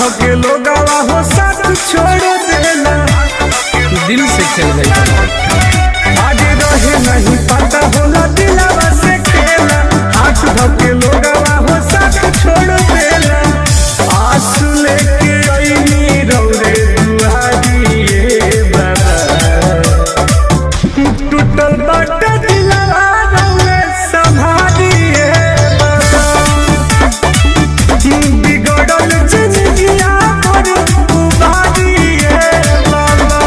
धोके लोगावा हो साथ छोड़ देला। दिल से खेल गई आगे रहे नहीं पता होला दिलावा से खेला। हाथ धोके लोगावा हो साथ छोड़ देला। आंसू लेके आईनी रौरे दुआरिए बाबा। टूटल बाटे दिलावा रौरे संभालिए बाबा। बिगड़ल जिंदगिया पर उबारिए बाबा।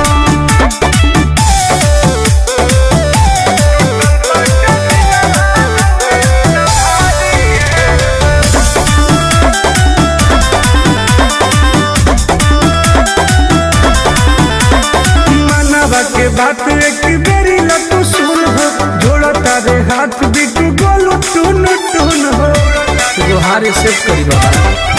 मनवा के बात एक बेरी लटू सुन हो। जोड़ता रे हाथ बिटू गोलू टून टून हो। गुहारे सेव करी बाबा।